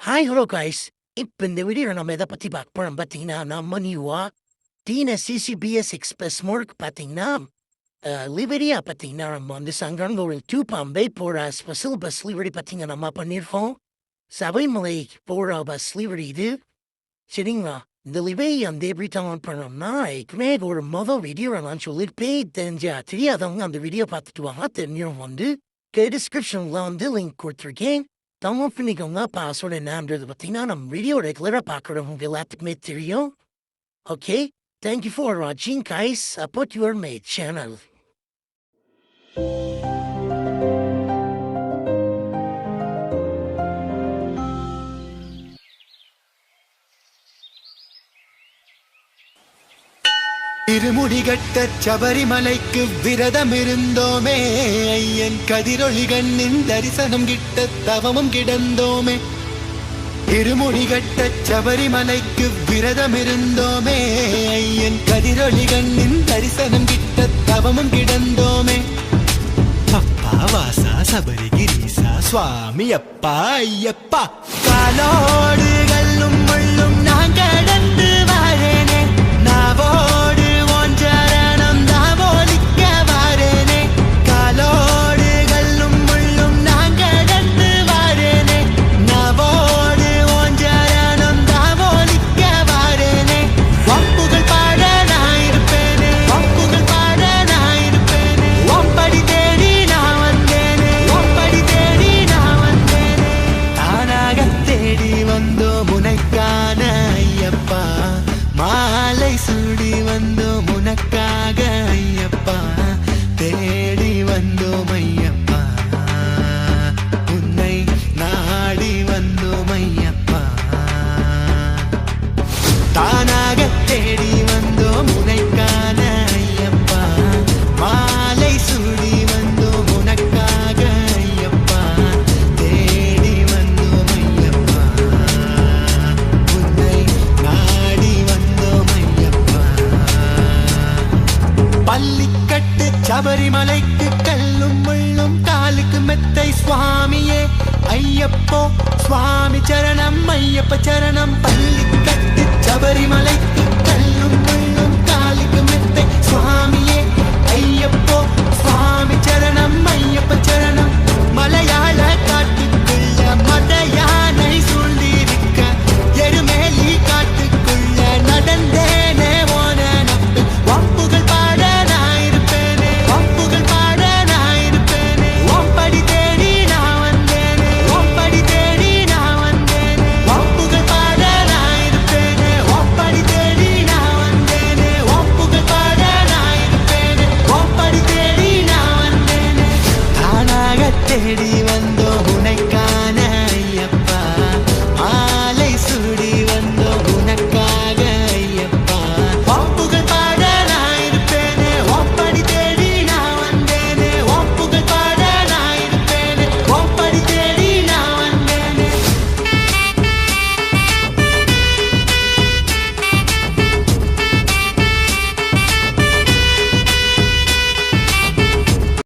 Hi hello guys. இப்ப இந்த வீடியோல நம்ம எத பத்தி பார்க்க போறோம் பார்த்தீங்கன்னா, நம்ம நியூவா டிஎன்எஸ்சிசிபிஎஸ் எக்ஸ்பிரஸ் மோடுக்கு பார்த்தீங்கன்னா, லிவரியா பார்த்தீங்கன்னா, நம்ம வந்து சங்கரங்கோவில் டூ பம்பை போற ஸ்பெஷல் பஸ் லிவரி பார்த்தீங்கன்னா நம்ம பண்ணியிருக்கோம். சபரிமலை போற பஸ் லிவரி இது. சரிங்களா? இந்த லிவரி வந்து எப்படி டவுன்லோட் பண்ணோம்னா, ஏற்கனவே ஒரு மொதல் வீடியோ நான் சொல்லியிருப்பேன். தெரியாதவங்க அந்த வீடியோ பார்த்துட்டு வாங்க. தெரிஞ்சவங்க வந்து டிஸ்கிரிப்ஷன்ல வந்து லிங்க் கொடுத்துருக்கேன். டவுன்லோட் பண்ணிக்கோங்க. பாஸ்வேர்டு என்னன்றது பார்த்தீங்கன்னா, நம்ம வீடியோ ரெகுலராக பார்க்குறவங்க எல்லாத்துக்குமே தெரியும். ஓகே. தேங்க் யூ ஃபார் வாட்சிங் guys. Support your my channel. திருமுடிகட்ட சபரிமலைக்கு விரதம் இருந்தோமே, ஐயன் கதிரொளி கண்ணின் தரிசனம் கிட்ட தவமும் கிடந்தோமே. திருமுடிகட்ட சபரிமலைக்கு விரதம் இருந்தோமே, ஐயன் கதிரொளி கண்ணின் தரிசனம் கிட்ட தவமும் கிடந்தோமே. அப்பா வாசா சபரிகிரீசா சுவாமி அப்பா ஐயப்பா, காலோடு கல்லும் முள்ளும் நான் கடந்து வரேனே, நாவோடு ஒன்றரணம் தாவோலிக்க வரேனே. காலோடு கல்லும் முள்ளும் நான் கடந்து வரேனே, நாவோடு ஒன்றரணம் தாவோலிக்க வரேனே. வம்புகள் பாட நான் இருப்பேனே, வம்புகள் பாட நான் இருப்பேனே. ஒம்படி தேடி நான் வந்தேனே, ஒம்படி தேடி நான் வந்தேனே. தானாக தேடி வந்தோம் உனக்கான ஐயப்பா, மாலை சூடி வந்தோம் உனக்காக ஐயப்பா, தேடி வந்தோம் ஐயப்பா, உன்னை நாடி வந்தோம் ஐயப்பா. தானாக தேடி வந்தோம் உனக்கான ஐயப்பா, மாலை சூடி வந்தோம் உனக்காக ஐயப்பா, தேடி வந்தோம் ஐயப்பா, உன்னை நாடி வந்தோம் ஐயப்பா. பள்ளிக்கட்டு சபரிமலைக்கு கல்லும் முள்ளும் காலுக்கு மெத்தை சுவாமியே ஐயப்போ, சுவாமி சரணம் ஐயப்ப சரணம். பள்ளிக்கட்டு சபரிமலைக்கு கல்லும் முள்ளும் காலுக்கு மெத்தை சுவாமி